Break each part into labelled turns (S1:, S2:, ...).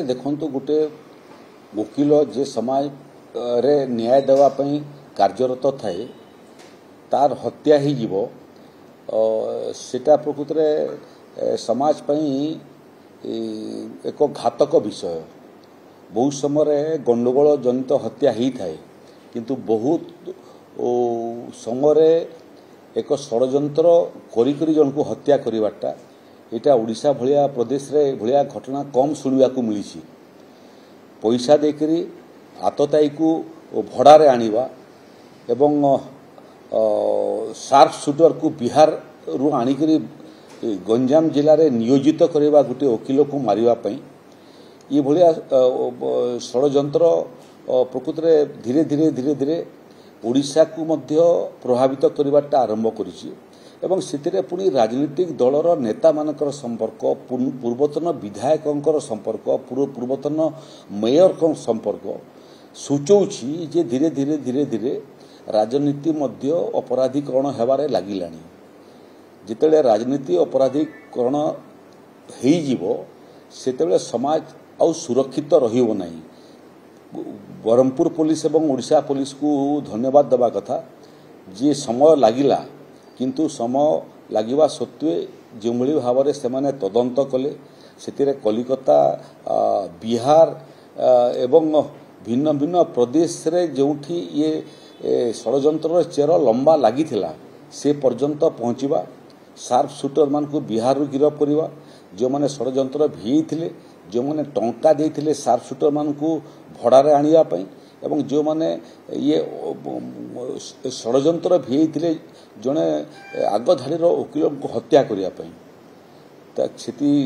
S1: देखो गोटे वकिल जे समाज रे न्याय देवाई कार्यरत थाए तार हत्या ही जीवो सेटा प्रकृत रे समाज पई एक घातक विषय। बहुत समय गंडगोल जनित हत्या ही थाए किंतु बहुत समय एक षड्यंत्र करी जन को हत्या करवाटा यहाँ ओडिशा भलिया प्रदेश रे भलिया घटना कम शुणा मिली। पैसा देकरी आतताई को भड़ारे आनिबा एवं शार्प शूटर को बिहार रु आनिकरी गंजाम जिले में नियोजित करवा गोटे वकिल को मारिबा पई ये भलिया षड्यंत्र प्रकृत रे धीरे धीरे धीरे धीरे ओडिशा को मध्य प्रभावित करवाटा आरंभ करिछि एवं से पुणी राजनीतिक दलर नेता मानकर संपर्क पूर्वतन विधायकों संपर्क पूर्वतन मेयर संपर्क सूचौछि जे धीरे धीरे धीरे धीरे राजनीति मध्य अपराधीकरण हेबारे लागिलानी। जितेबाला राजनीति अपराधीकरण हो सेतेबाला समाज आउ सुरक्षित रहिबो नाही। ब्रह्मपुर पुलिस एवं ओडिशा पुलिस को धन्यवाद देवा कथा जे समय लागिला किंतु समय लगिवा सत्वे जो भाव में से तदंत कले से कलिकता बिहार एवं भिन्न भिन्न प्रदेश रे जोठी ये षड्यंत्र चेर लंबा लगी से पर्यंत पहुँचवा शार्प शूटर मान को बिहार रू गिरफ करवा जो मैंने षड्यंत्र भिजते जो मैंने टंका देते शार्प शूटर मान को भड़ारे आनिबा एवं जो माने ये षड्यंत्र भिजते जड़े आगधाड़ीर वकिल को हत्या करने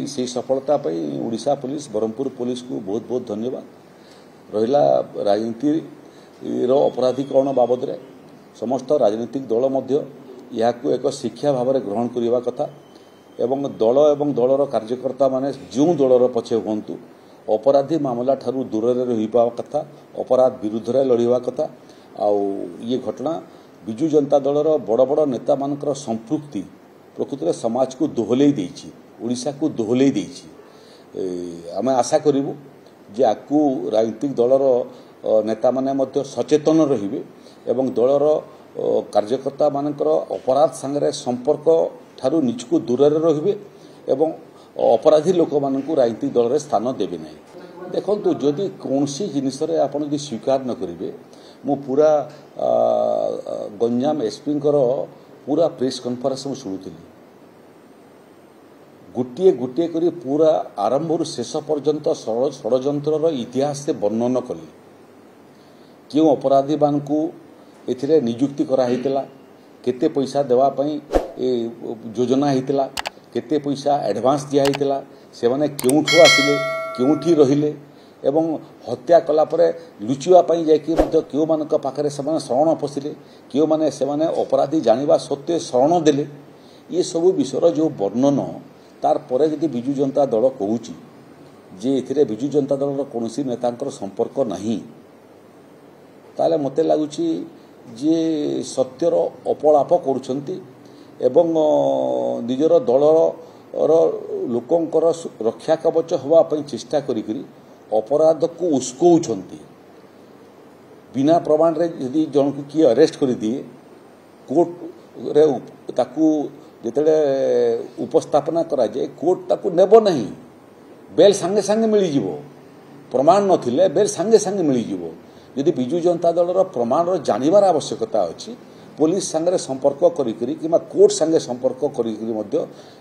S1: से सफलता ओडिशा पुलिस ब्रह्मपुर पुलिस को बहुत बहुत धन्यवाद रहा। राजनीति अपराधीकरण बाबद रे समस्त राजनीतिक दल मध्य यह एक शिक्षा भाव में ग्रहण करने कथा एवं दल एवं दलर कार्यकर्ता माने जो दलर पछे हुंतु अपराधी मामला ठारू दूर रहा कथा अपराध विरुद्ध लड़वा कथा आउ ये घटना विजु जनता दलर बड़ बड़ नेता मानकर संपृक्ति प्रकृत में समाज को दोहलई देछि ओडिशा को दोहलई देछि। आमे आशा करिवु जे आकु राजनीतिक दलर नेता माने मध्य सचेतन रहिबे एवं दलर कार्यकर्ता मानकर अपराध संगे संपर्क ठारू निजको दूर रहिबे एवं अपराधी लोक मानकु राजनीतिक दल रे स्थान देबे नहीं। देखंतु जदि कोनसी जिनिस रे आपण यदि स्वीकार न करिवे मु पूरा गंजाम एसपी पूरा प्रेस कॉन्फ्रेंस में शुणुली गोटे गोटे करी पूरा आरंभ रु शेष पर्यंत षड्यंत्र इतिहास से वर्णन कली क्यों अपराधी मान को एथिरे नियुक्ति कराइला केते पैसा देवा पई योजना होता केते पैसा एडवांस दिया से माने क्योंठू आसिले क्योंठी रहिले एवं हत्या कला परे लुचिवाई जाकि क्यों मान पाखे से शरण पशिले क्यों माने से माने अपराधी जानिबा सत्वे शरण देले ये सब विषय जो वर्णन तार परे यदि विजु जनता दल कहूची जे एथिरे विजु जनता दल कौन नेता संपर्क नहीं ताले मते लागुची जे सत्यर अपलाप करुछंती एवं निजर दलर लोकंकर रक्षा कवच होवाई चेष्टा करी अपराध को उस्कौछंती बिना प्रमाण रे यदि जन को किए अरेस्ट कर दिए कोर्ट रे ताकू जेतेले उपस्थापना करा जाए कोर्ट ताकू नेबो नहीं बेल सांगे सांगे मिली जीवो प्रमाण नथिले बेल सांगे सांगे मिली जीवो। यदि विजु जनता दलर प्रमाण जानिबार आवश्यकता अछि पुलिस सांगे संपर्क करी कि कोर्ट सांगे संपर्क करी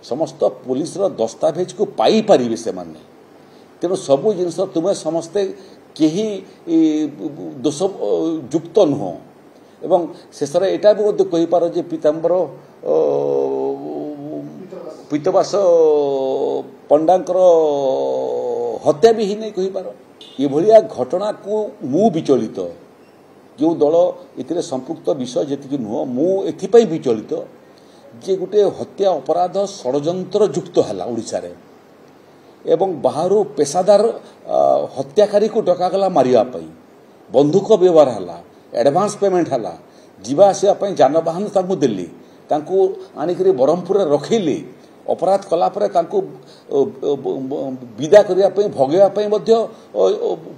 S1: समस्त पुलिस दस्तावेज को पाई पारिबे से माने तेणु सबू जिनस तुम्हें समस्ते केही दोष युक्त नुह एवं शेष एटा भी कहीपर जे पीताम्बर पीतवास पंडांकर हत्या भी ही नहीं कहीपर ये भलिया घटना को मु विचलित जो दल ए संपृक्त विषय जी नुह मु एथिपाई विचलित जे गोटे हत्या अपराध षड्यंत्र युक्त है ओडिशा रे एवं बाहर पेशादार हत्याकारी को डकागला मारियापाई बंदूक व्यवहार है एडवांस पेमेंट है जीवा आसवाई जानवाहन देली आनिक ब्रह्मपुर रखिले अपराध कलापर विदा करने भगेवाई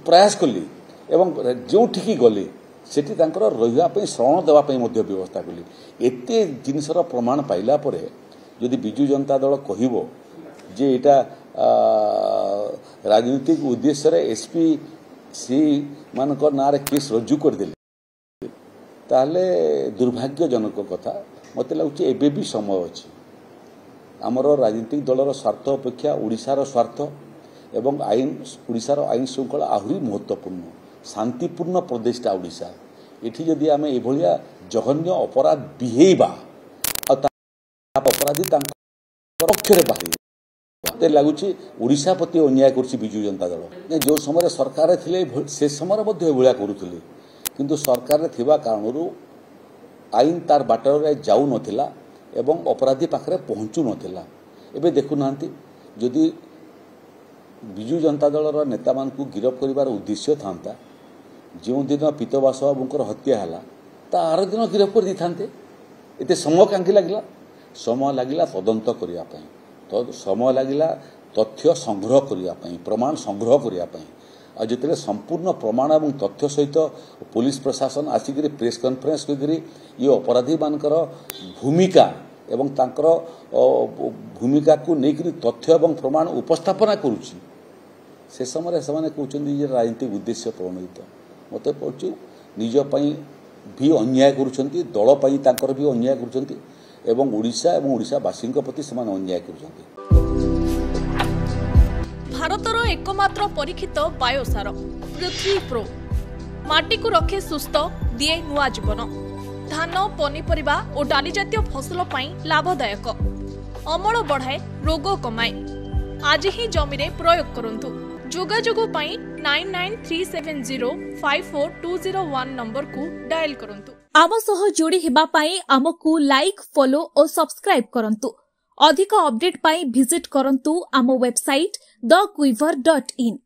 S1: प्रयास कली एवं जो ठिकी गली सेठी रही शरण देवाई व्यवस्था कली एत जिनसर प्रमाण पाइला परे यदि बिजु जनता दल कहिबो जे एटा राजनीतिक उद्देश्य एसपी सी मान ना केस रज्जु करदेले ताहले दुर्भाग्यजनक कथा मत लगुच एबे भी समय अच्छी आमर राजनीतिक दलर स्वार्थ अपेक्षा ओडिशार स्वार्थ एवं आईन ओडिशार आईन श्रृंखला आहरी महत्वपूर्ण शांतिपूर्ण प्रदेशटा ओडिशा एठी जदि आमे एभलिया जघन्य अपराध बिहेबा अपराधी पक्षरे बाहरी मत लगुच ओडिशा प्रति अन्याय कर बिजु जनता दल जो समय सरकार थिले से समय भाया करुले किंतु सरकार थिबा कारणरू आईन तार बाटर जाऊ नथिला एवं अपराधी पाखरे पहुँचु नथिला एबे देखुना जदि बिजु जनता दलर नेता मानकु गिरफ करिवार उद्देश्य थांता जो दिन पीतवास बाबूंकर हत्या है ता आर दिन गिरफ कर दी थांते एते समय कांकी लगिला समय लगिला तदंत करिया पई तो समय लगिला तथ्य संग्रह करिया पई प्रमाण संग्रह करिया पई आ जितने संपूर्ण प्रमाण और तथ्य सहित पुलिस प्रशासन आसिक प्रेस कॉन्फ्रेंस करी ये अपराधी मानकर भूमिका एवं तांकर भूमिका को लेकर तथ्य एवं प्रमाण उपस्थापना करुच्ची से समय से कहते राजनीतिक उद्देश्य प्रणोदित मत पड़ू निजपाई भी अन्याय करुँच दलपाई तांकर भी अन्याय करुँच ओडिशा और ओडिशावासी प्रति से अन्याय करुँच
S2: भारतर एकमात्र परीक्षित बायोसार पृथ्वी प्रो माटी को रखे सुस्थ दिए नुआ जीवन धान पनीपरिबा और डाली जातीय फसल पाई लाभदायक अमल बढ़ाए रोग कमाए आज ही जमी रे प्रयोग करंतु जोगाजोग पाई 9937054201 नंबर को डायल करंतु आम सह जोड़ी हेबा पाई आमको लाइक फॉलो और सब्सक्राइब करंतु अधिक अपडेट पाई विजिट करंतु आम वेबसाइट thequiver.in